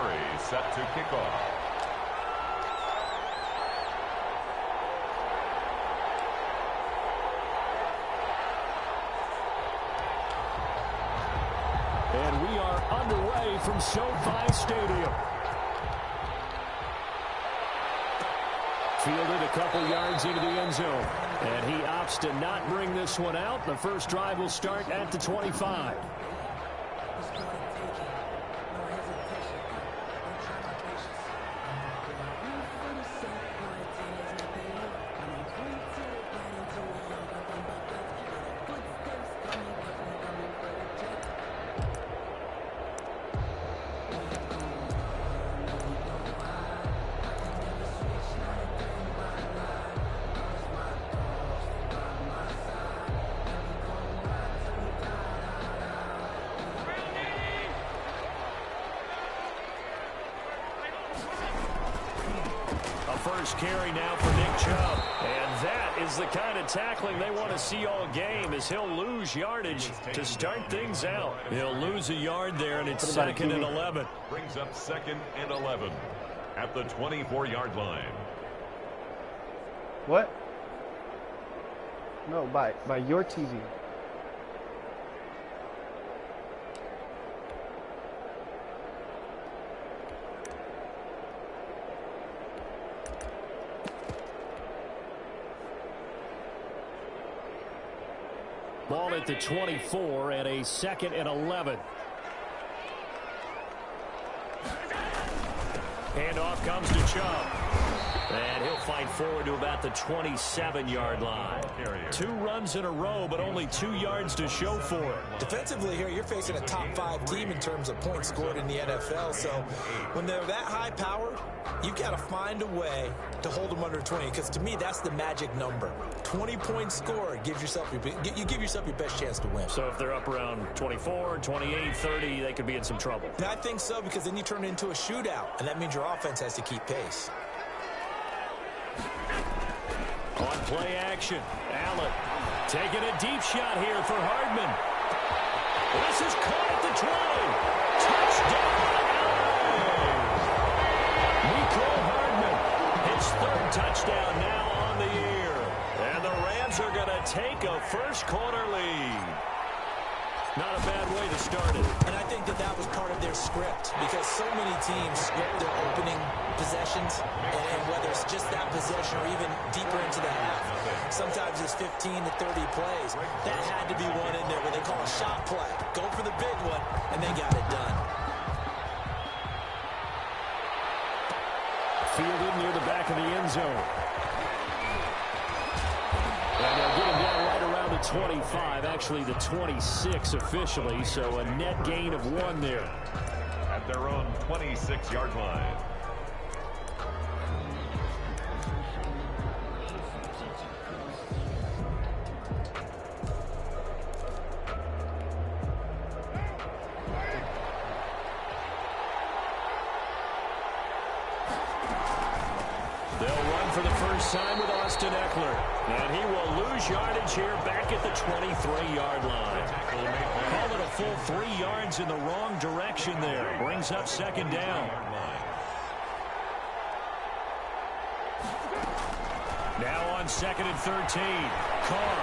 carry set to kick off. And we are underway from SoFi Stadium. Fielded a couple yards into the end zone. And he opts to not bring this one out. The first drive will start at the 25. First carry now for Nick Chubb. And that is the kind of tackling they want to see all game, as he'll lose yardage to start things out. He'll lose a yard there, and it's 2nd and 11. Brings up 2nd and 11 at the 24-yard line. What? No, by your TV. Ball at the 24 and a 2nd and 11. Handoff comes to Chubb. And he'll fight forward to about the 27-yard line. 2 runs in a row, but only 2 yards to show for it. Defensively here, you're facing a top-5 team in terms of points scored in the NFL. So when they're that high-powered, you've got to find a way to hold them under 20. Because to me, that's the magic number. 20 points scored, you give yourself your best chance to win. So if they're up around 24, 28, 30, they could be in some trouble. And I think so, because then you turn it into a shootout, and that means your offense has to keep pace. On play action, Allen taking a deep shot here for Hardman. This is caught at the 20. Touchdown, Nico Hardman. His 3rd touchdown now on the year. And the Rams are going to take a first-quarter lead. Not a bad way to start it. And I think that was part of their script, because so many teams script their opening possessions, and whether it's just that possession or even deeper into the half, sometimes it's 15 to 30 plays. That had to be one in there where they call a shot play. Go for the big one, and they got it done. Fielded near the back of the end zone. And they'll get him down right around the 25, actually the 26 officially, so a net gain of 1 there. At their own 26-yard line. For the first time with Austin Eckler. And he will lose yardage here back at the 23-yard line. Call it a full 3 yards in the wrong direction there. Brings up 2nd down. Now on 2nd and 13. Carr.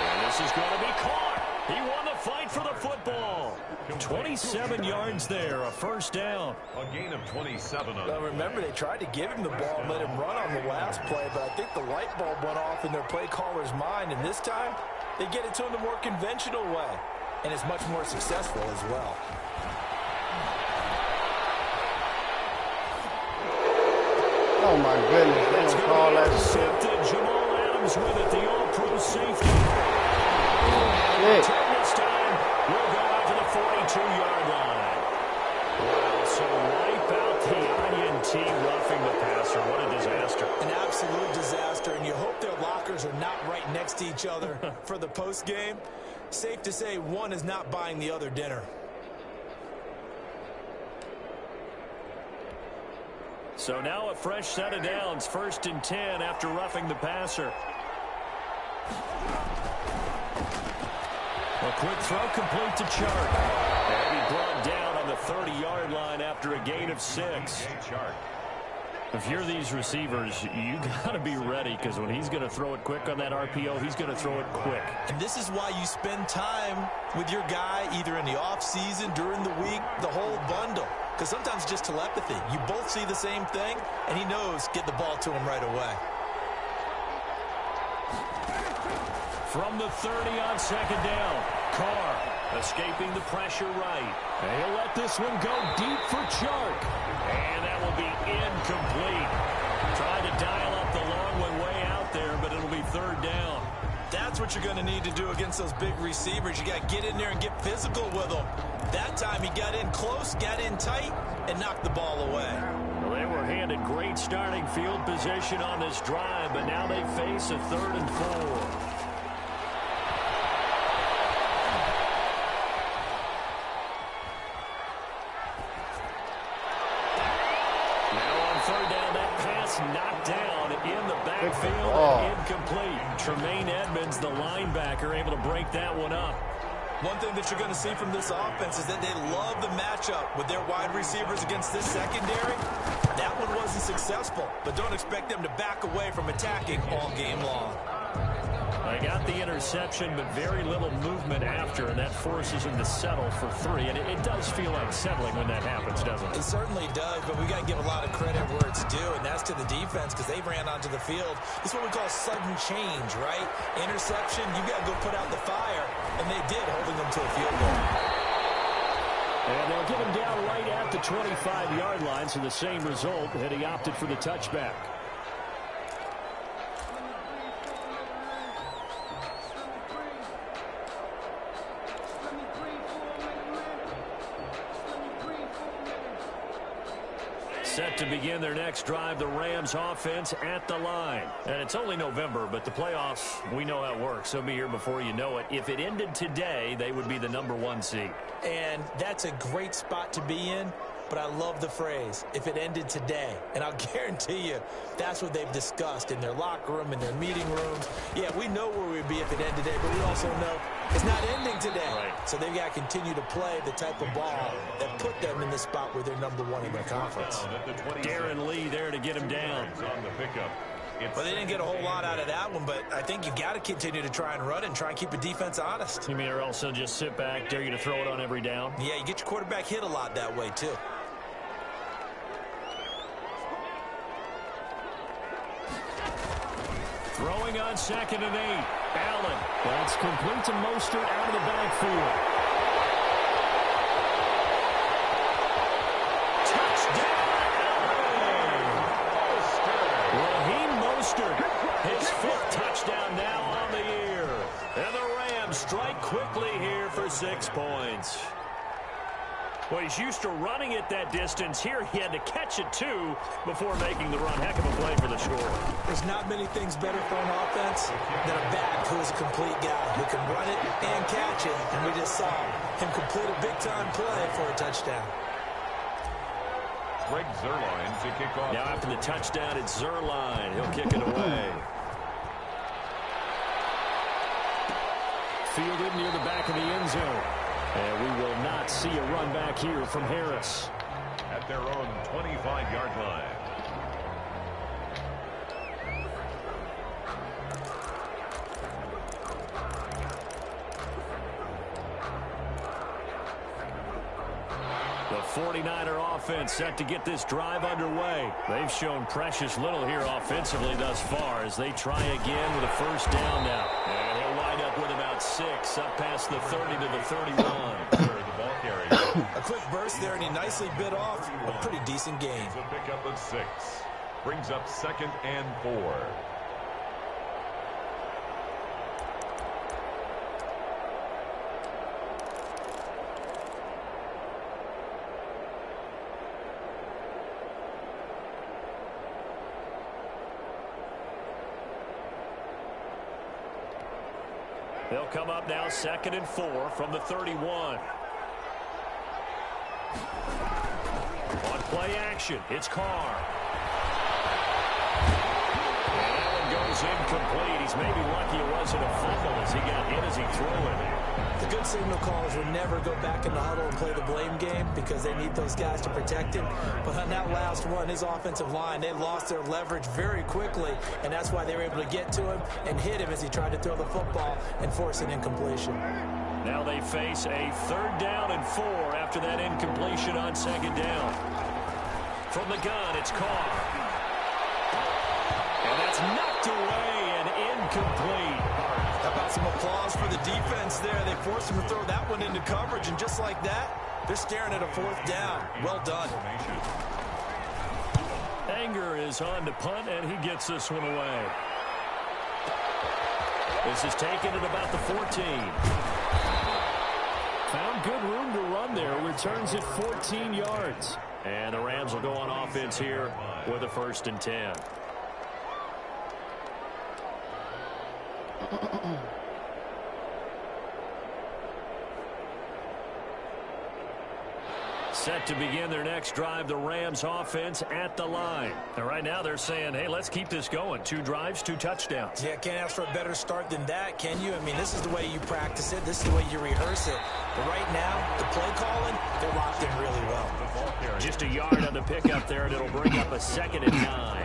And this is going to be caught. He won the fight for the football. 27 yards there, a first down. A gain of 27 on Well, remember, they tried to give him the ball and let him run on the last play, but I think the light bulb went off in their play caller's mind, and this time they get it to him the more conventional way, and it's much more successful as well. Oh, my goodness. They don't call that shit. Jamal Adams with it, the all-pro safety. This time, we'll go out to the 42-yard line. Well, so wipe out the INT roughing the passer. What a disaster. An absolute disaster, and you hope their lockers are not right next to each other for the postgame. Safe to say one is not buying the other dinner. So now a fresh set of downs, 1st and 10 after roughing the passer. A quick throw complete to Chark. And he brought down on the 30-yard line after a gain of 6. If you're these receivers, you got to be ready, because when he's going to throw it quick on that RPO, he's going to throw it quick. And this is why you spend time with your guy either in the offseason, during the week, the whole bundle. Because sometimes it's just telepathy. You both see the same thing, and he knows get the ball to him right away. From the 30 on second down, Carr escaping the pressure right. And he'll let this one go deep for Chark. And that will be incomplete. Trying to dial up the long one way out there, but it'll be third down. That's what you're going to need to do against those big receivers. You got to get in there and get physical with them. That time he got in close, got in tight, and knocked the ball away. Well, they were handed great starting field position on this drive, but now they face a 3rd and 4. Knocked down in the backfield and incomplete. Tremaine Edmonds, the linebacker, able to break that one up. One thing that you're going to see from this offense is that they love the matchup with their wide receivers against this secondary. That one wasn't successful, but don't expect them to back away from attacking all game long. They got the interception, but very little movement after, and that forces them to settle for 3. And it does feel like settling when that happens, doesn't it? It certainly does, but we got to give a lot of credit where it's due, and that's to the defense, because they ran onto the field. This is what we call sudden change, right? Interception, you got to go put out the fire, and they did, holding them to a field goal. And they'll get him down right at the 25-yard line, so the same result, and he opted for the touchback. Set to begin their next drive, the Rams offense at the line. And it's only November, but the playoffs, we know how it works. They'll be here before you know it. If it ended today, they would be the #1 seed. And that's a great spot to be in, but I love the phrase, if it ended today. And I'll guarantee you, that's what they've discussed in their locker room, in their meeting rooms. Yeah, we know where we'd be if it ended today, but we also know it's not ending today. Right. So they've got to continue to play the type of ball that put them in the spot where they're #1 in their conference. Darren Lee there to get him down. On the pickup. Well, they didn't get a whole lot out of that one, but I think you got to continue to try and run it and try and keep the defense honest. You mean or also just sit back, dare you to throw it on every down? Yeah, you get your quarterback hit a lot that way, too. Throwing on 2nd and 8. Allen. That's complete to Mostert out of the backfield. His 5th touchdown now on the year. And the Rams strike quickly here for 6 points. Well, he's used to running it that distance. Here he had to catch it, too, before making the run. Heck of a play for the score. There's not many things better for an offense than a back who is a complete guy who can run it and catch it. And we just saw him complete a big-time play for a touchdown. Greg Zuerlein to kick off. Now after the touchdown, it's Zuerlein. He'll kick it away. Fielded near the back of the end zone. And we will not see a run back here from Harris. At their own 25-yard line. The 49er offense set to get this drive underway. They've shown precious little here offensively thus far as they try again with a first down now. And he'll wind up with about 6 up past the 30 to the 31. A quick burst there, and he nicely bit off a pretty decent gain. A pickup of 6. Brings up 2nd and 4. They'll come up now 2nd and 4 from the 31. On play action, it's Carr. And that one goes incomplete. He's maybe lucky it wasn't a fumble as he got hit as he threw it. The good signal callers would never go back in the huddle and play the blame game because they need those guys to protect him. But on that last run, his offensive line, they lost their leverage very quickly, and that's why they were able to get to him and hit him as he tried to throw the football and force an incompletion. Now they face a 3rd down and 4 after that incompletion on 2nd down. From the gun, it's Carr. And that's knocked away and incomplete. How about some applause for the defense there? They forced him to throw that one into coverage, and just like that, they're staring at a 4th down. Well done. Anger is on to punt, and he gets this one away. This is taken at about the 14. Found good room to run there. Returns at 14 yards. And the Rams will go on offense here with a 1st and 10. Set to begin their next drive, the Rams offense at the line. And right now they're saying, hey, let's keep this going. 2 drives, 2 touchdowns. Yeah, can't ask for a better start than that, can you? I mean, this is the way you practice it. This is the way you rehearse it. But right now, the play calling, they're locked in really well. Just a yard on the pickup there, and it'll bring up a 2nd and 9.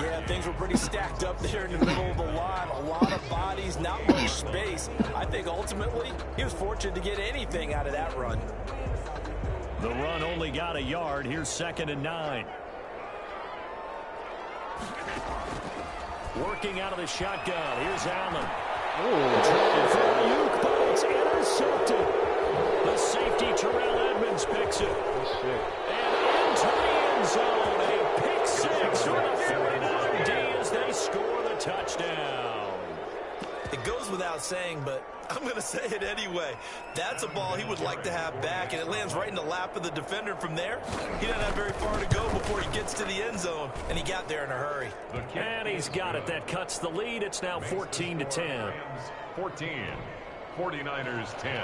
Yeah, things were pretty stacked up there in the middle of the line. A lot of bodies, not much space. I think ultimately he was fortunate to get anything out of that run. The run only got a yard. Here's 2nd and 9. Working out of the shotgun. Here's Allen. Trying for Ayuk, but it's intercepted. The safety, Terrell Edmonds, picks it. And into the end zone. A pick 6 for the 49 D as they score the touchdown. It goes without saying, but I'm going to say it anyway. That's a ball he would like to have back, and it lands right in the lap of the defender from there. He doesn't have very far to go before he gets to the end zone, and he got there in a hurry. And he's got it. That cuts the lead. It's now 14-10. 14, 49ers 10.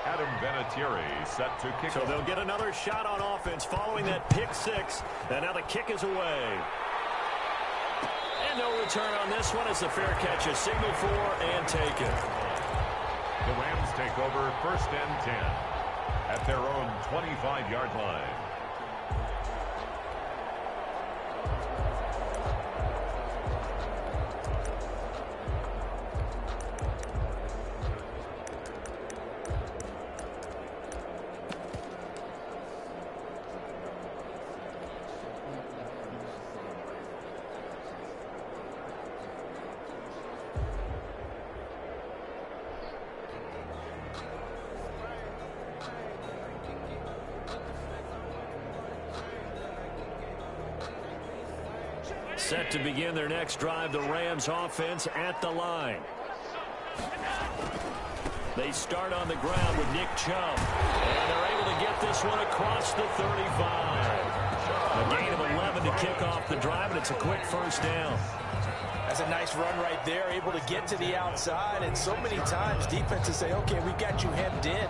Adam Vinatieri set to kick. So they'll get another shot on offense following that pick 6, and now the kick is away. And no return on this one as the fair catch is signaled for and taken. The Rams take over 1st and 10 at their own 25-yard line. Set to begin their next drive, the Rams offense at the line. They start on the ground with Nick Chubb. And they're able to get this one across the 35. A gain of 11 to kick off the drive, and it's a quick 1st down. That's a nice run right there, able to get to the outside. And so many times defenses say, okay, we got you hemmed in.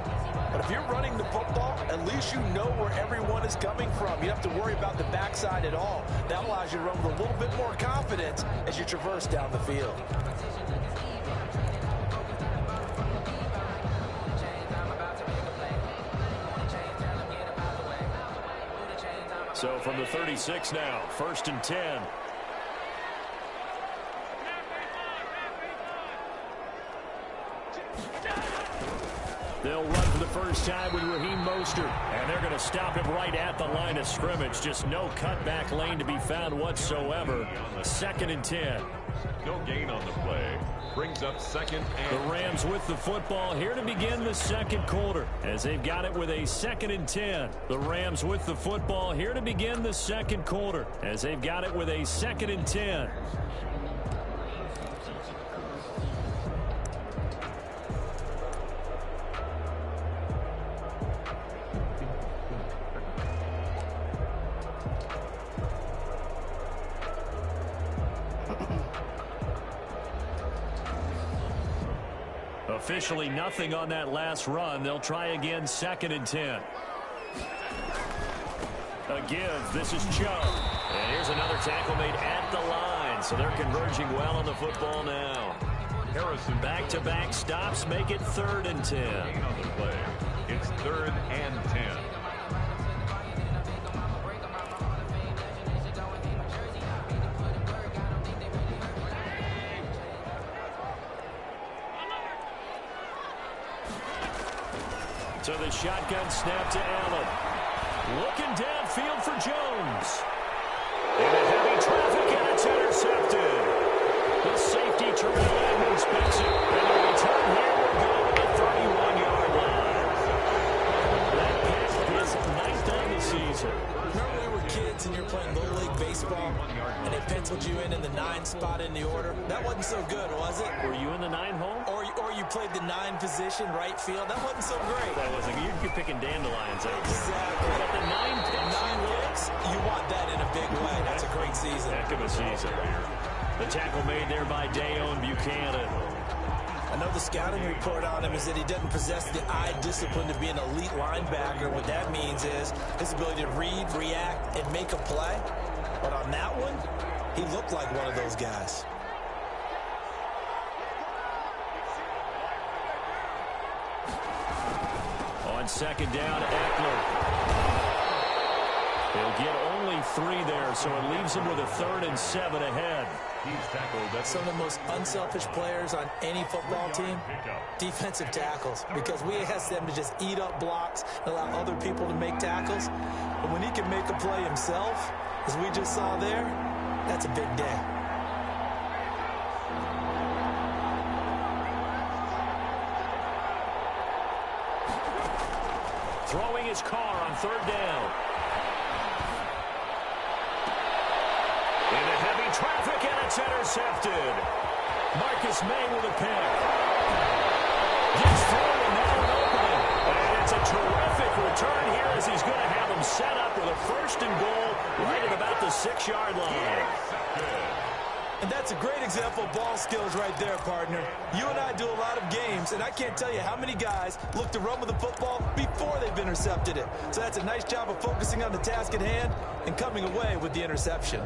But if you're running the football, at least you know where everyone is coming from. You don't have to worry about the backside at all. That allows you to run with a little bit more confidence as you traverse down the field. So from the 36 now, 1st and 10. They'll run for the first time with Raheem Mostert. And they're going to stop him right at the line of scrimmage. Just no cutback lane to be found whatsoever. 2nd and 10. No gain on the play. Brings up 2nd and the Rams with the football here to begin the 2nd quarter. As they've got it with a 2nd and 10. The Rams with the football here to begin the 2nd quarter. As they've got it with a 2nd and 10. Officially nothing on that last run. They'll try again, 2nd and 10. A give. This is Chubb. And here's another tackle made at the line. So they're converging well on the football now. Harrison. Back-to-back stops make it 3rd and 10. On the play. It's 3rd and 10. So the shotgun snap to Allen. Looking downfield for Jones. Into heavy traffic, and it's intercepted. The safety, Terrell Edmonds, picks it. And the return here will go to the 31-yard line. That pick is 9th on the season. Remember we were kids and you were playing Little League baseball, and they penciled you in the 9 spot in the order? That wasn't so good, was it? Were you in the 9 hole? Or you played the 9 position, right field? That wasn't so great. That wasn't. You're picking dandelions out there. Exactly. But the 9 picks. 9 picks, you want that in a big way. That's a great season. Heck of a season. The tackle made there by Dayon Buchanan. I know the scouting report on him is that he doesn't possess the eye discipline to be an elite linebacker. What that means is his ability to read, react, and make a play. But on that one, he looked like one of those guys. On 2nd down, Eckler. They'll get only 3 there, so it leaves them with a 3rd and 7 ahead. He's tackled. That's Some of the most unselfish players on any football team, defensive tackles, because we ask them to just eat up blocks and allow other people to make tackles. But when he can make a play himself, as we just saw there, that's a big day. Throwing his car on 3rd down. Into heavy traffic, and it's intercepted. Marcus May with a pick. Gets through, and now an opening. And it's a terrific return here as he's going to have him set up with a 1st and goal right at about the 6-yard line. And that's a great example of ball skills right there, partner. You and I do a lot of games, and I can't tell you how many guys look to run with the football before they've intercepted it. So that's a nice job of focusing on the task at hand and coming away with the interception.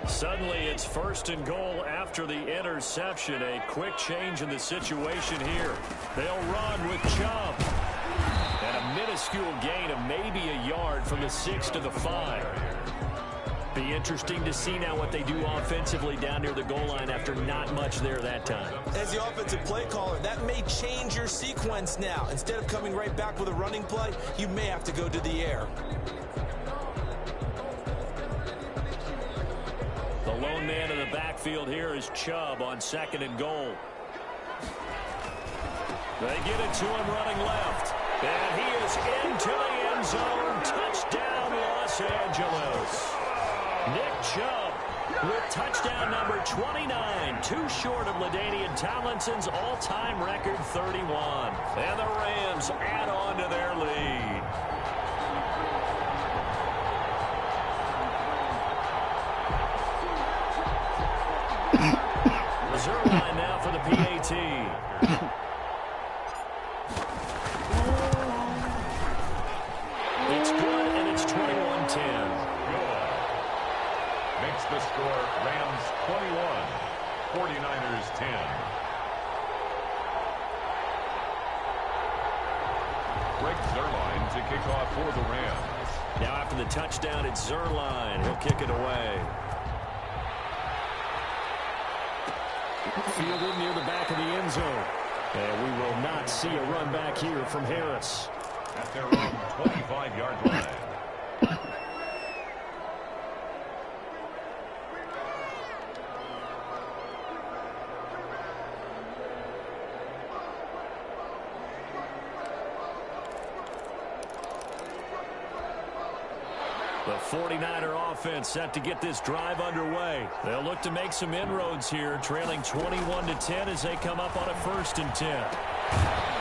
Suddenly, it's 1st and goal after the interception. A quick change in the situation here. They'll run with Chubb. And a minuscule gain of maybe a yard from the 6 to the 5. Be interesting to see now what they do offensively down near the goal line after not much there that time. As the offensive play caller, that may change your sequence now. Instead of coming right back with a running play, you may have to go to the air. The lone man in the backfield here is Chubb on 2nd and goal. They get it to him running left. And he is into the end zone. Touchdown, Los Angeles. Nick Chubb with touchdown number 29. Too short of LaDainian Tomlinson's all-time record 31. And the Rams add on to their lead. Reserve line now for the PAT. It's good, and it's 21-10. makes the score Rams 21, 49ers 10. Greg Zuerlein to kick off for the Rams. Now after the touchdown, it's Zuerlein. He'll kick it away. Fielded near the back of the end zone. And we will not see a run back here from Harris. At their own 25-yard line. The 49er offense set to get this drive underway. They'll look to make some inroads here, trailing 21-10 as they come up on a 1st and 10.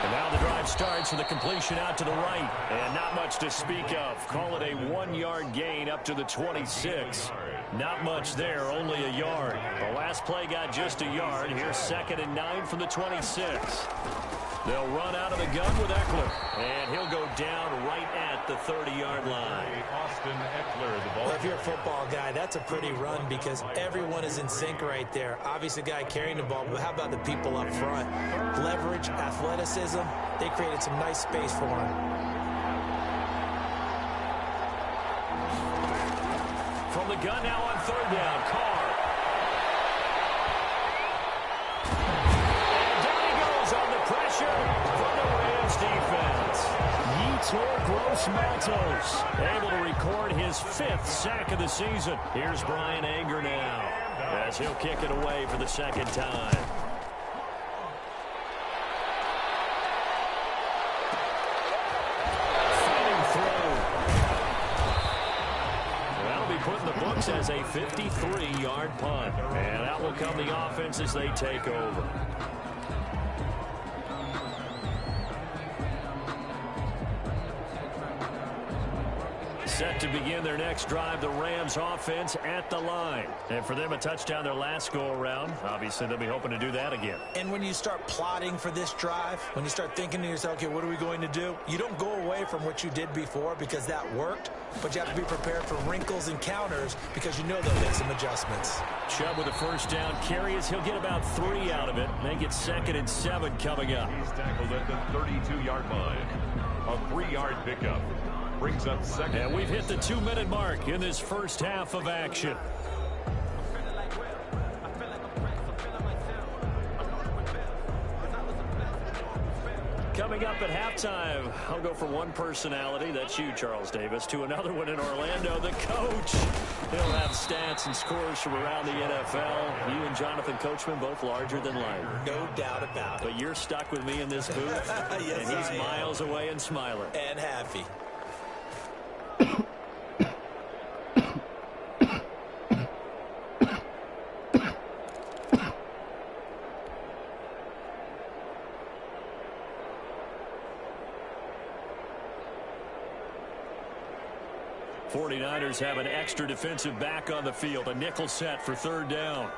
And now the drive starts with a completion out to the right. And not much to speak of. Call it a 1-yard gain up to the 26. Not much there, only a yard. The last play got just a yard. Here's 2nd and 9 from the 26. They'll run out of the gun with Eckler. And he'll go down right at the 30-yard line. Austin Eckler, the ball. Well, if you're a football guy, that's a pretty run because everyone is in sync right there. Obviously, the guy carrying the ball, but how about the people up front? Leverage, athleticism, they created some nice space for him. From the gun now on 3rd down, Carr. And down he goes on the pressure from the Rams defense. Yetur Gross-Matos able to record his 5th sack of the season. Here's Brian Anger now as he'll kick it away for the 2nd time. Put in the books as a 53-yard punt. And out will come the offense as they take over. Set to begin their next drive, the Rams offense at the line. And for them, a touchdown their last go-around. Obviously, they'll be hoping to do that again. And when you start plotting for this drive, when you start thinking to yourself, okay, what are we going to do? You don't go away from what you did before because that worked, but you have to be prepared for wrinkles and counters because you know they'll make some adjustments. Chubb with a 1st down carry as he'll get about 3 out of it. Make it 2nd and 7 coming up. He's tackled at the 32-yard line. A 3-yard pickup. Brings up 2nd. And we've hit the 2-minute mark in this first half of action. Coming up at halftime, I'll go from one personality, that's you, Charles Davis, to another one in Orlando, the coach. He'll have stats and scores from around the NFL. You and Jonathan Coachman both larger than life. No doubt about it. But you're stuck with me in this booth, yes, and he's miles away and smiling. And happy. 49ers have an extra defensive back on the field. A nickel set for 3rd down.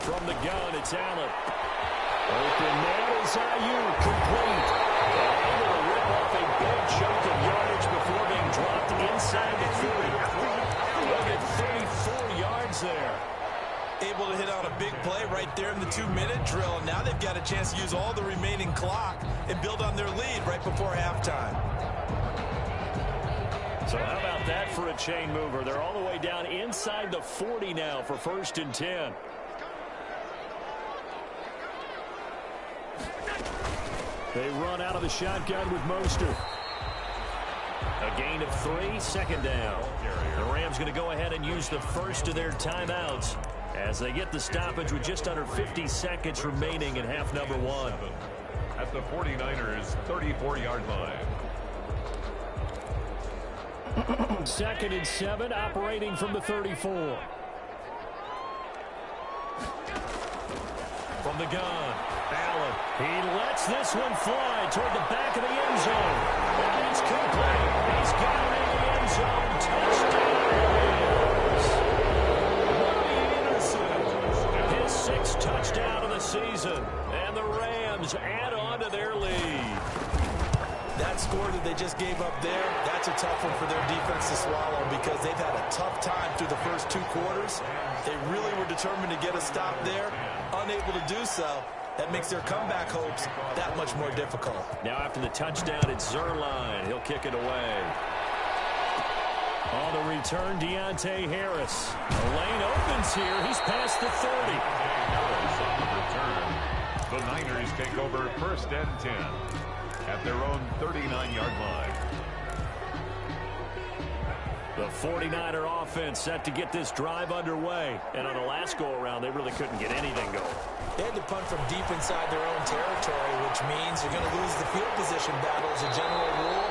From the gun, it's Allen. Open man is Ayuk, complete. And able to rip off a big chunk of yardage before being dropped inside the 30. Look at 34 yards there. Able to hit on a big play right there in the 2-minute drill. Now they've got a chance to use all the remaining clock and build on their lead right before halftime. So how about that for a chain mover? They're all the way down inside the 40 now for 1st and 10. They run out of the shotgun with Mostert. A gain of 3, 2nd down. The Rams going to go ahead and use the first of their timeouts as they get the stoppage with just under 50 seconds remaining in half number 1. At the 49ers' 34-yard line. 2nd and 7, operating from the 34. From the gun, Allen. He lets this one fly toward the back of the end zone. And it's complete. He's got it in the end zone. Touchdown. His 6th touchdown of the season. And the Rams add on to their lead. That score that they just gave up there, that's a tough one for their defense to swallow because they've had a tough time through the first 2 quarters. They really were determined to get a stop there, unable to do so. That makes their comeback hopes that much more difficult. Now after the touchdown, it's Zerline. He'll kick it away. On the return, Deontay Harris. The lane opens here. He's past the 30. Harris on the return. The Niners take over 1st and 10 at their own 39-yard line. The 49er offense set to get this drive underway. And on the last go-around, they really couldn't get anything going. They had to punt from deep inside their own territory, which means you're going to lose the field position battle as a general rule.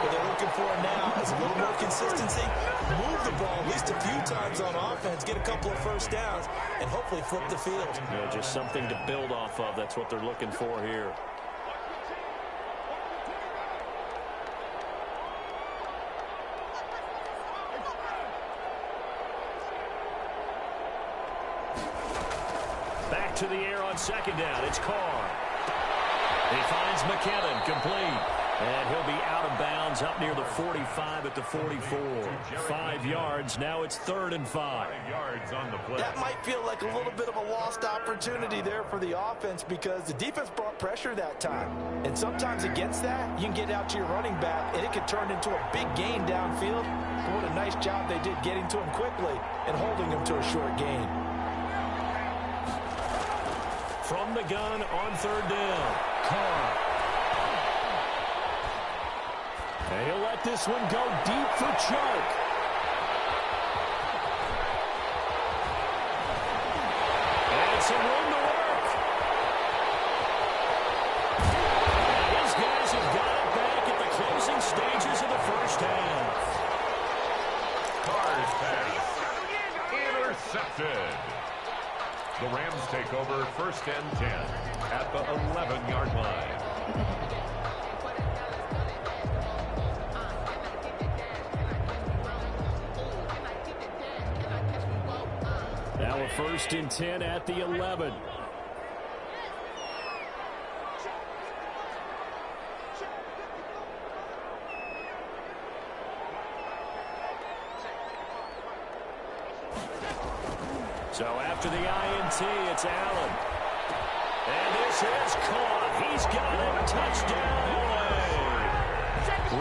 What they're looking for now is a little more consistency, move the ball at least a few times on offense, get a couple of first downs, and hopefully flip the field. Yeah, just something to build off of. That's what they're looking for here. Back to the air on second down. It's Carr. He finds McKinnon, complete. And he'll be out of bounds up near the 45 at the 44. 5 yards. Now it's 3rd and 5. Yards on the play. That might feel like a little bit of a lost opportunity there for the offense because the defense brought pressure that time. And sometimes against that, you can get out to your running back, and it could turn into a big gain downfield. But what a nice job they did getting to him quickly and holding him to a short gain. From the gun on 3rd down. Carr. And he'll let this one go deep for Chark. And some room to work. And these guys have got it back at the closing stages of the first half. Carr's pass. Intercepted. The Rams take over 1st and 10 at the 11-yard line. Now a 1st and 10 at the 11. So after the INT, it's Allen. And this is caught. He's got it. Touchdown, LA.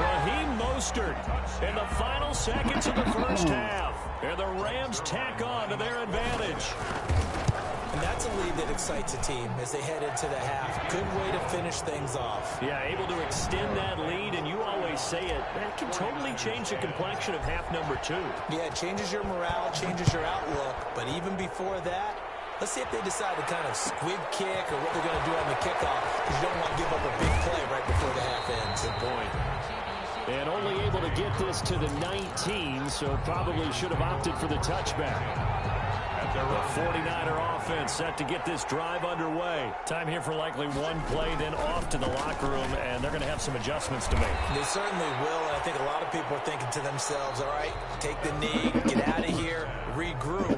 Raheem Mostert in the final seconds of the first half. And the Rams tack on to their advantage. And that's a lead that excites a team as they head into the half. Good way to finish things off. Yeah, able to extend that lead, and you always say it, that can totally change the complexion of half number 2. Yeah, it changes your morale, changes your outlook. But even before that, let's see if they decide to kind of squib kick or what they're going to do on the kickoff, because you don't want to give up a big play right before the half ends. Good point. And only able to get this to the 19, so probably should have opted for the touchback. The 49er offense set to get this drive underway. Time here for likely one play, then off to the locker room, and they're going to have some adjustments to make. They certainly will, and I think a lot of people are thinking to themselves, all right, take the knee, get out of here, regroup.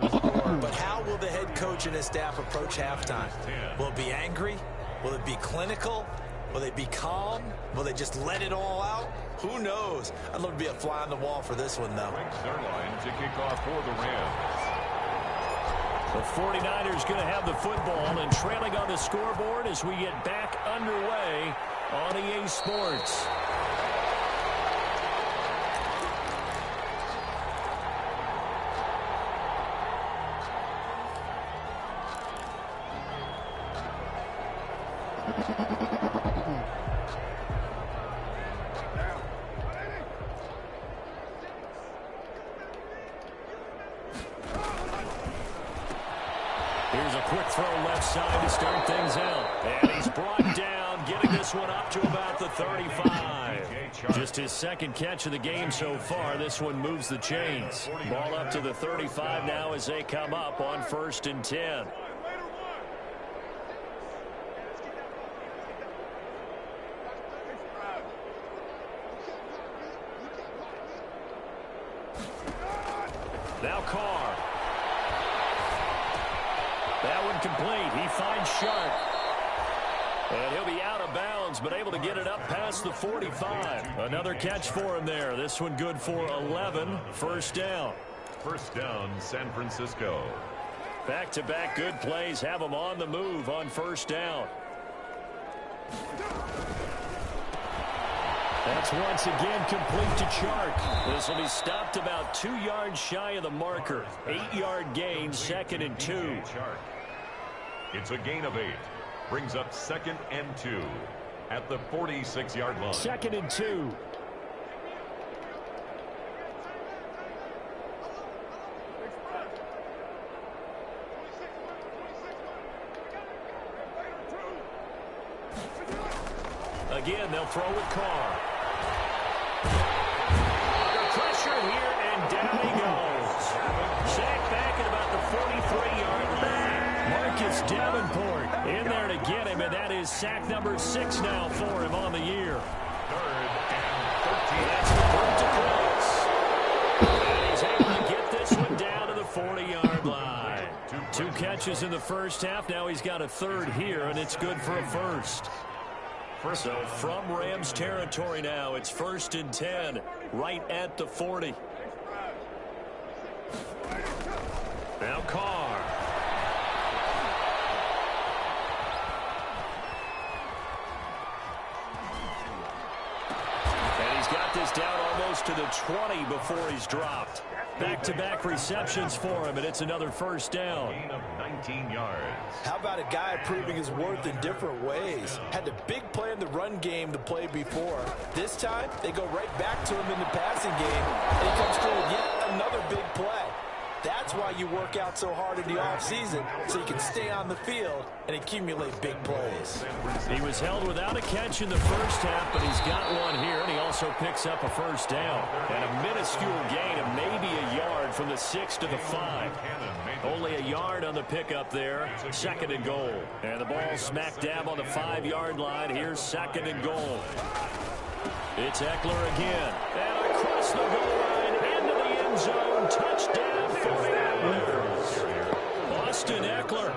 But how will the head coach and his staff approach halftime? Will it be angry? Will it be clinical? Will they be calm? Will they just let it all out? Who knows? I'd love to be a fly on the wall for this one, though. Their line to kick off for the Rams. The 49ers going to have the football and trailing on the scoreboard as we get back underway on EA Sports. Here's a quick throw left side to start things out. And he's brought down, getting this one up to about the 35. Just his second catch of the game so far. This one moves the chains. Ball up to the 35 now as they come up on 1st and 10. Now Carr. That one complete. He finds Sharp. And he'll be out of bounds, but able to get it up past the 45. Another catch for him there. This one good for 11. 1st down. 1st down, San Francisco. Back-to-back good plays have them on the move on 1st down. That's once again complete to Chark. This will be stopped about 2 yards shy of the marker. 8-yard gain, 2nd and 2. It's a gain of 8. Brings up 2nd and 2 at the 46-yard line. 2nd and 2. Again, they'll throw with Carr. pressure here, and down he goes. Sacked back at about the 43-yard line. Marcus Davenport in there to get him, and that is sack number 6 now for him on the year. 3rd and 13. That's the punt to close. And he's able to get this one down to the 40-yard line. 2 catches in the first half. Now he's got a 3rd here, and it's good for a 1st. So from Rams territory now, it's 1st and 10, right at the 40. Now Carr. And he's got this down almost to the 20 before he's dropped. Back-to-back receptions for him, and it's another 1st down. Gain of 19 yards. How about a guy proving his worth in different ways? Had a big play in the run game to play before. This time, they go right back to him in the passing game, and he comes through with yet another big play. That's why you work out so hard in the offseason, so you can stay on the field and accumulate big plays. He was held without a catch in the first half, but he's got one here, and he also picks up a 1st down. And a minuscule gain of maybe a yard from the 6 to the 5. Only a yard on the pickup there. 2nd and goal. And the ball smack dab on the 5-yard line. Here's 2nd and goal. It's Eckler again. And across the goal line into the end zone. Touchdown 49ers. Austin Eckler,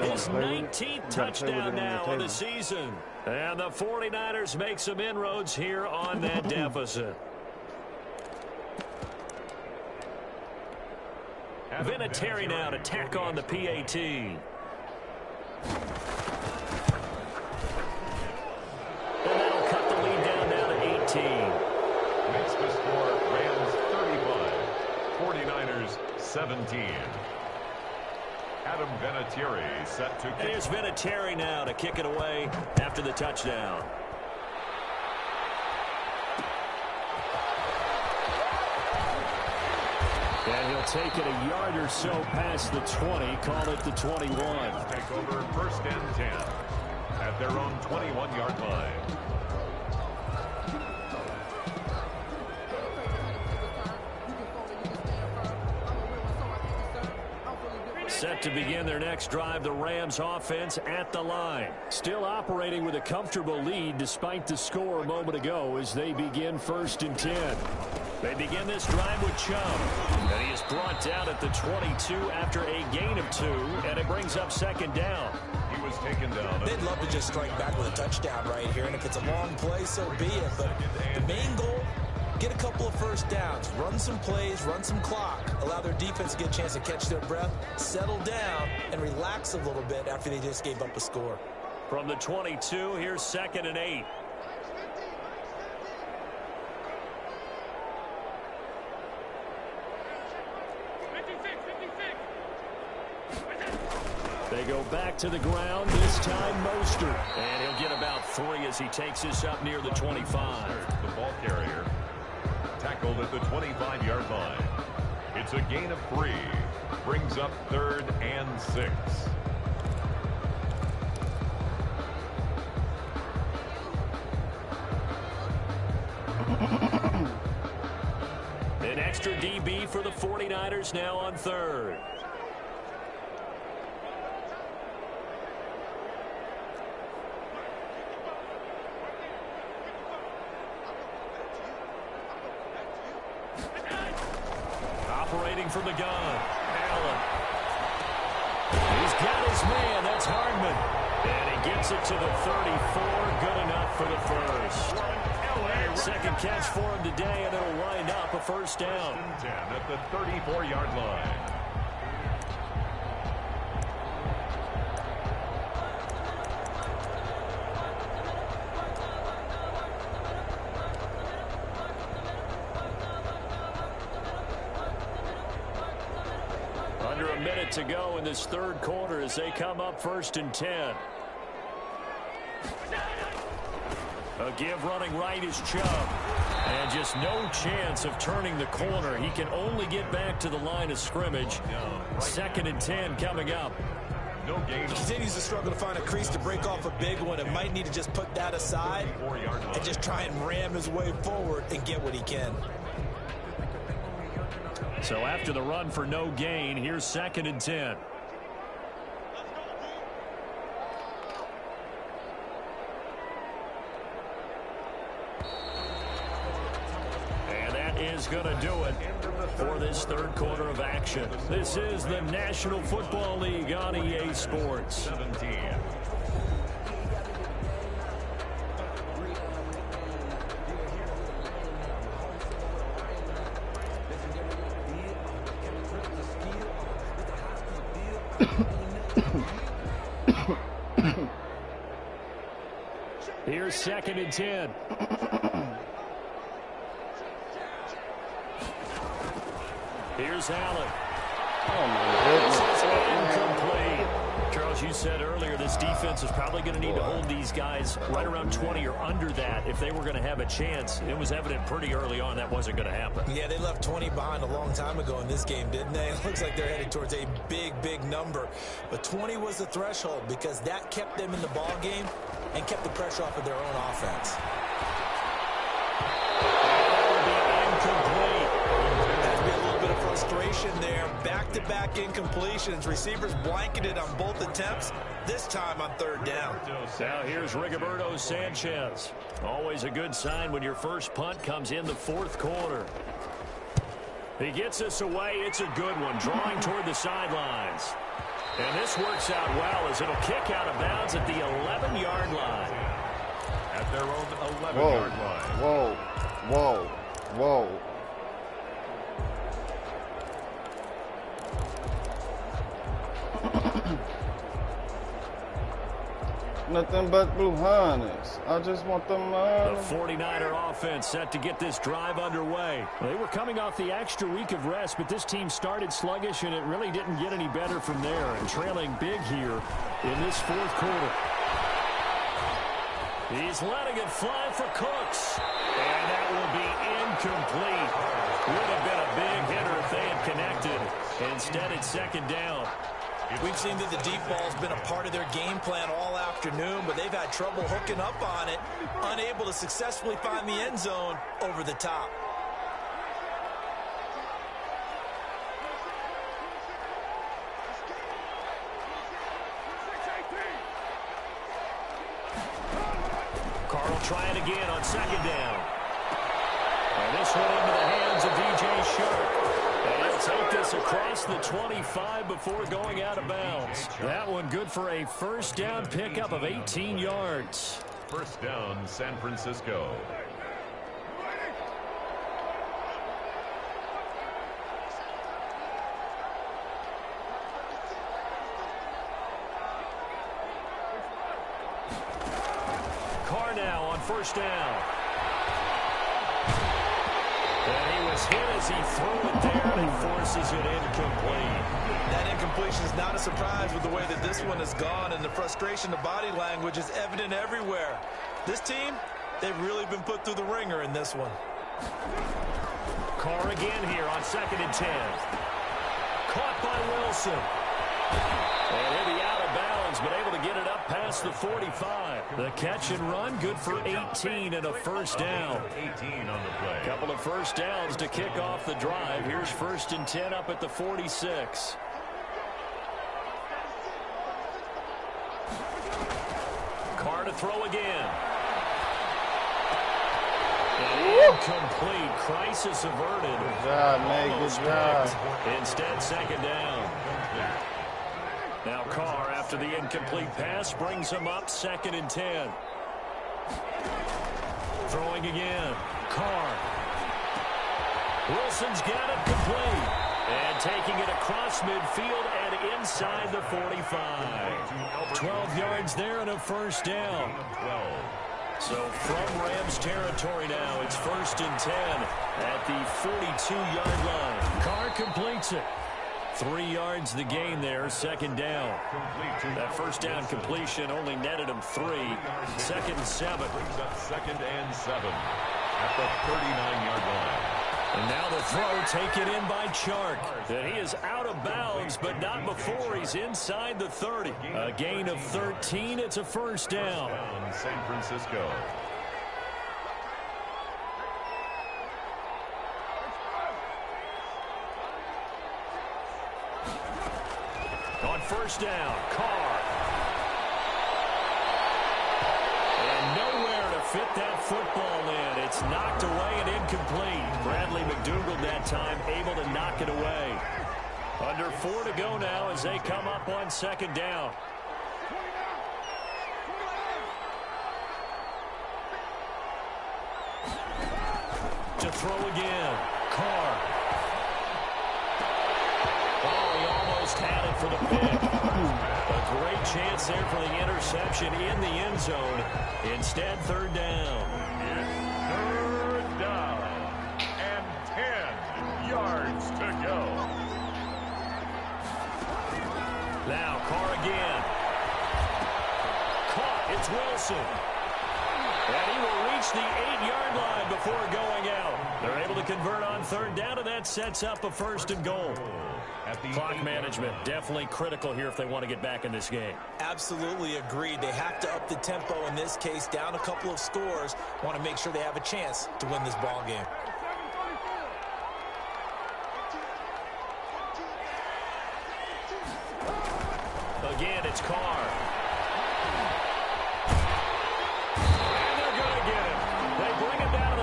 his 19th touchdown now of the season. And the 49ers make some inroads here on that deficit. Vinatieri now to tack on the PAT. And that'll cut the lead down now to 18. Makes the score Rams 35, 49ers 17. Adam Vinatieri set to kick. And here's Vinatieri now to kick it away after the touchdown. And he'll take it a yard or so past the 20, call it the 21. Take over 1st and 10 at their own 21-yard line. Set to begin their next drive, the Rams offense at the line. Still operating with a comfortable lead despite the score a moment ago as they begin 1st and 10. They begin this drive with Chubb, and he is brought down at the 22 after a gain of 2, and it brings up 2nd down. He was taken down. They'd love to just strike back with a touchdown right here, and if it's a long play, so be it. But the main goal, get a couple of 1st downs, run some plays, run some clock, allow their defense to get a chance to catch their breath, settle down, and relax a little bit after they just gave up a score. From the 22, here's 2nd and 8. They go back to the ground, this time Mostert. And he'll get about 3 as he takes this up near the 25. The ball carrier tackled at the 25-yard line. It's a gain of 3. Brings up 3rd and 6. An extra DB for the 49ers now on 3rd. Operating from the gun, Allen. He's got his man, that's Hardman. And he gets it to the 34, good enough for the 1st. 2nd catch for him today, and it'll wind up a 1st down. 10 at the 34-yard line. Under a minute to go in this 3rd quarter as they come up 1st and 10. A give running right is Chubb. And just no chance of turning the corner. He can only get back to the line of scrimmage. 2nd and 10 coming up. No gain. He continues to struggle to find a crease to break off a big one and might need to just put that aside and just try and ram his way forward and get what he can. So after the run for no gain, here's 2nd and 10. And that is going to do it for this 3rd quarter of action. This is the National Football League on EA Sports. 17. Here's 2nd and 10. Here's Allen. Oh, my goodness. Incomplete. Charles, you said earlier this defense is probably going to need to hold these guys right around 20 or under that if they were going to have a chance. It was evident pretty early on that wasn't going to happen. Yeah, they left 20 behind a long time ago in this game, didn't they? It looks like they're headed towards a big number. But 20 was the threshold because that kept them in the ball game and kept the pressure off of their own offense. Frustration there. Back-to-back incompletions. Receivers blanketed on both attempts, this time on 3rd down. Now here's Rigoberto Sanchez. Always a good sign when your first punt comes in the 4th quarter. He gets this away. It's a good one. Drawing toward the sidelines. And this works out well as it'll kick out of bounds at the 11-yard line. At their own 11-yard line. Whoa. Nothing but blue harness. I just want them. The 49er offense set to get this drive underway. They were coming off the extra week of rest, but this team started sluggish, and it really didn't get any better from there. And trailing big here in this 4th quarter. He's letting it fly for Cooks. And that will be incomplete. Would have been a big hitter if they had connected. Instead, it's 2nd down. We've seen that the deep ball's been a part of their game plan all afternoon, but they've had trouble hooking up on it, unable to successfully find the end zone over the top. Carl trying again on 2nd down. And this one into the hands of DJ Shark. And he'll take this across the 25 before going out of bounds. That one good for a 1st down pickup of 18 yards. 1st down, San Francisco. Carr now on 1st down. And he was hit as he threw it there, and he forces it incomplete. That incompletion is not a surprise with the way that this one has gone, and the frustration, the body language is evident everywhere. This team, they've really been put through the ringer in this one. Carr again here on 2nd and 10. Caught by Wilson. And he'll be out of bounds, but able to get it up past the 45. The catch and run, good for 18 and a 1st down. 18 on the play. Couple of 1st downs to kick off the drive. Here's 1st and 10 up at the 46. Carr to throw again. And incomplete. Crisis averted. Good job, man. Good job. Instead, 2nd down. Now Carr, after the incomplete pass, brings him up 2nd and 10. Throwing again. Carr. Wilson's got it complete. And taking it across midfield and inside the 45. 12 yards there and a 1st down. 12. So from Rams territory now, it's 1st and 10 at the 42-yard line. Carr completes it. 3 yards the gain there, 2nd down. That 1st down completion only netted him 3. 2nd and 7. Brings up 2nd and 7 at the 39-yard line. And now the throw taken in by Chark. And he is out of bounds, but not before he's inside the 30. A gain of 13. It's a 1st down. San Francisco. first down. Carr. And nowhere to fit that football in. It's knocked away and incomplete. Bradley McDougald that time able to knock it away. Under 4 to go now as they come up on second down. To throw again. Carr. Oh, he almost had it for the pick. A great chance there for the interception in the end zone. Instead, third down. It's third down and 10 yards to go. Now Carr again. Caught. It's Wilson. And he will reach the 8-yard line before going out. They're able to convert on third down, and that sets up a first and goal. Clock management definitely critical here if they want to get back in this game. Absolutely agreed. They have to up the tempo in this case, down a couple of scores. Want to make sure they have a chance to win this ball game. Again, it's Carr.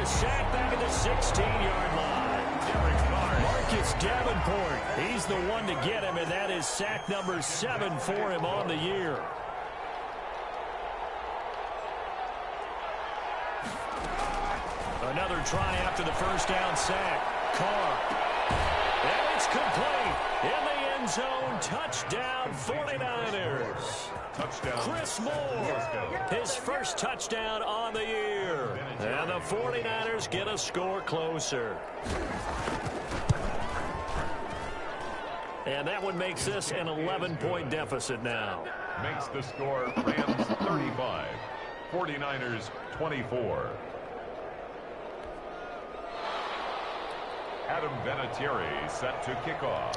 Sack back at the 16-yard line. Marcus Davenport, he's the one to get him, and that is sack number 7 for him on the year. Another try after the first down sack. Carr. And it's complete. In the end zone, touchdown 49ers. Touchdown. Chris Moore, his first touchdown on the year. And the 49ers get a score closer. And that one makes this an 11-point deficit now. Makes the score Rams 35, 49ers 24. Adam Vinatieri set to kick off.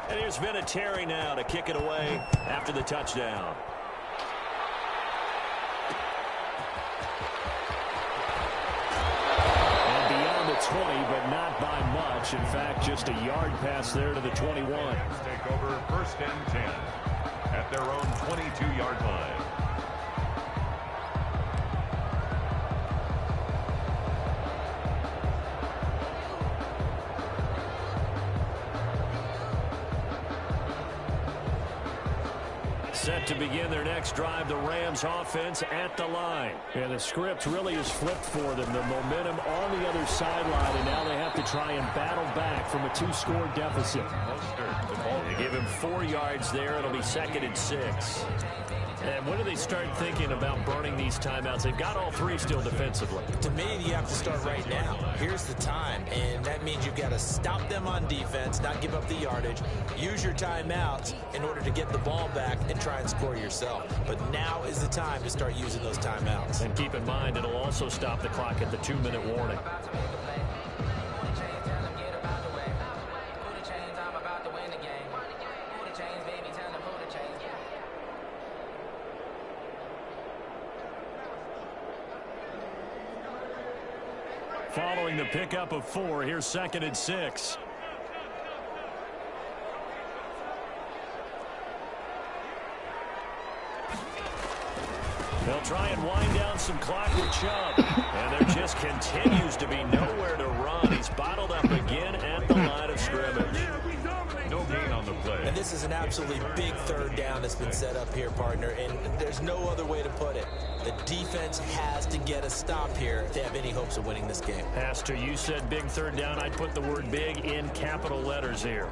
And here's Vinatieri now to kick it away after the touchdown. And beyond the 20, but not by much. In fact, just a yard pass there to the 21. Take over first and 10 at their own 22-yard line. Set to begin their next drive, the Rams offense at the line. And the script really is flipped for them. The momentum on the other sideline, and now they have to try and battle back from a 2-score deficit. They give him 4 yards there. It'll be second and 6. And when do they start thinking about burning these timeouts? They've got all 3 still defensively. To me, you have to start right now. Here's the time, and that means you've got to stop them on defense, not give up the yardage, use your timeouts in order to get the ball back and try and score yourself. But now is the time to start using those timeouts. And keep in mind, it'll also stop the clock at the 2-minute warning. Following the pickup of 4, here's second and 6. They'll try and wind down some clock with Chubb. And there just continues to be nowhere to run. He's bottled up again at the line of scrimmage. No gain on the play. And this is an absolutely big third down that's been set up here, partner, and there's no other way to put it. The defense has to get a stop here if they have any hopes of winning this game. Pastor, you said big third down. I'd put the word big in capital letters here.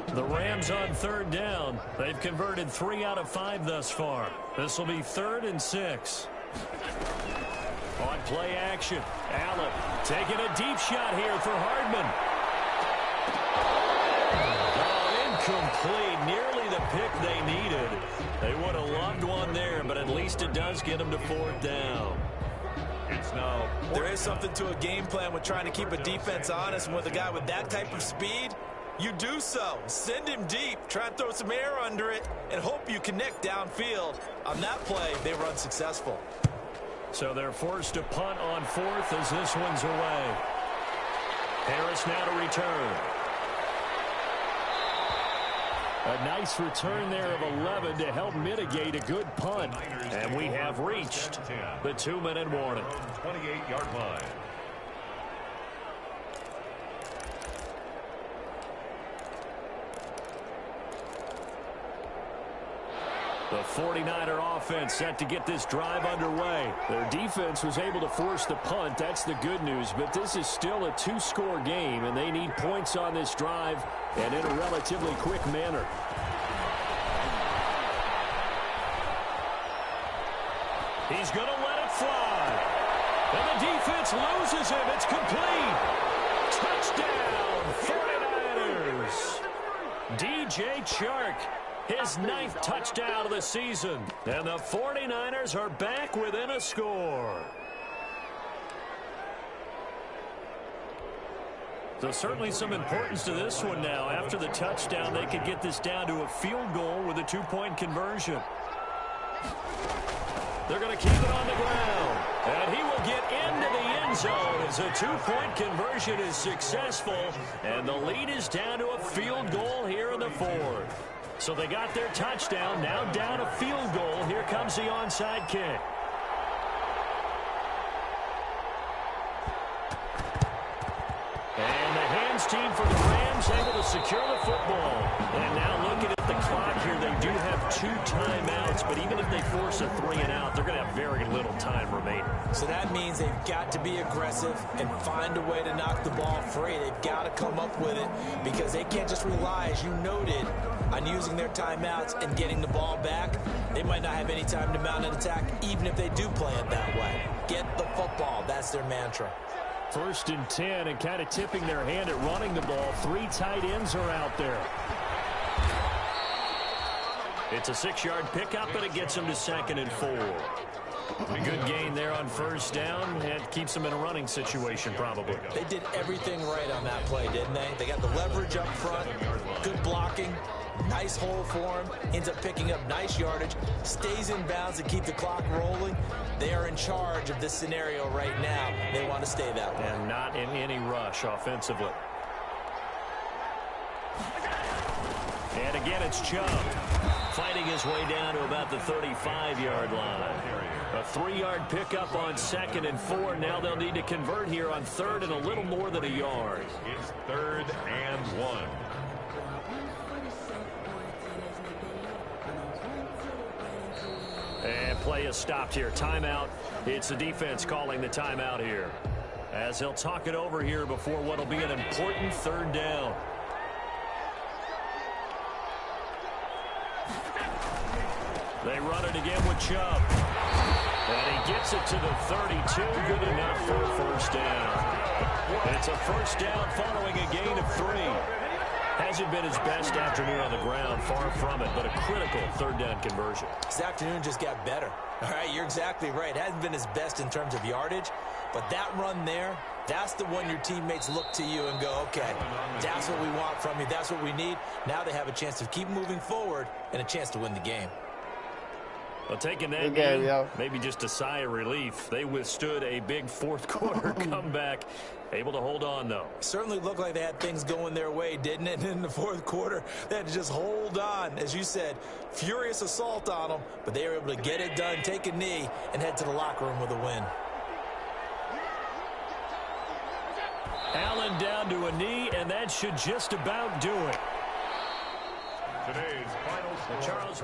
The Rams on third down. They've converted 3 out of 5 thus far. This will be third and 6. On play action, Allen taking a deep shot here for Hardman. Oh, incomplete. Nearly the pick they needed. They would have loved one there, but at least it does get them to 4th down. It's now. There is something to a game plan with trying to keep a defense honest, and with a guy with that type of speed, you do so. Send him deep, try and throw some air under it, and hope you connect downfield. On that play, they were unsuccessful. So they're forced to punt on 4th as this one's away. Harris now to return. A nice return there of 11 to help mitigate a good punt. And we have reached the 2-minute warning. 28-yard line. The 49er offense set to get this drive underway. Their defense was able to force the punt. That's the good news. But this is still a 2-score game, and they need points on this drive and in a relatively quick manner. He's going to let it fly. And the defense loses him. It's complete. Touchdown, 49ers. DJ Chark. His 9th touchdown of the season. And the 49ers are back within a score. So certainly some importance to this one now. After the touchdown, they could get this down to a field goal with a 2-point conversion. They're going to keep it on the ground. And he will get into the end zone as a 2-point conversion is successful. And the lead is down to a field goal here in the 4th. So they got their touchdown, now down a field goal. Here comes the onside kick. And the hands team for the Rams able to secure the football. And now looking at the clock here, they do have 2 timeouts, but even if they force a 3-and-out, they're going to have very little time remaining. So that means they've got to be aggressive and find a way to knock the ball free. They've got to come up with it because they can't just rely, as you noted, on using their timeouts and getting the ball back. They might not have any time to mount an attack, even if they do play it that way. Get the football. That's their mantra. 1st and 10, and kind of tipping their hand at running the ball. 3 tight ends are out there. It's a 6-yard pickup, and it gets them to 2nd and 4. A good gain there on 1st down, and keeps them in a running situation probably. They did everything right on that play, didn't they? They got the leverage up front, good blocking, nice hole for him, ends up picking up nice yardage, stays in bounds to keep the clock rolling. They are in charge of this scenario right now. They want to stay that way. And not in any rush offensively. And again, it's Chubb fighting his way down to about the 35-yard line. A 3-yard pickup on 2nd and 4. Now they'll need to convert here on 3rd and a little more than a yard. It's 3rd and 1. And play is stopped here. Timeout. It's the defense calling the timeout here, as they'll talk it over here before what will be an important 3rd down. They run it again with Chubb. And he gets it to the 32. Good enough for a 1st down. It's a 1st down following a gain of 3. Hasn't been his best afternoon on the ground, far from it, but a critical 3rd down conversion. His afternoon just got better. All right, you're exactly right. Hasn't been his best in terms of yardage, but that run there, that's the one your teammates look to you and go, okay, that's what we want from you. That's what we need. Now they have a chance to keep moving forward and a chance to win the game. Well, taking that game, maybe just a sigh of relief. They withstood a big 4th quarter comeback. Able to hold on, though. Certainly looked like they had things going their way, didn't it? In the 4th quarter, they had to just hold on. As you said, furious assault on them, but they were able to get it done, take a knee, and head to the locker room with a win. Allen down to a knee, and that should just about do it. Today's final score. Charles.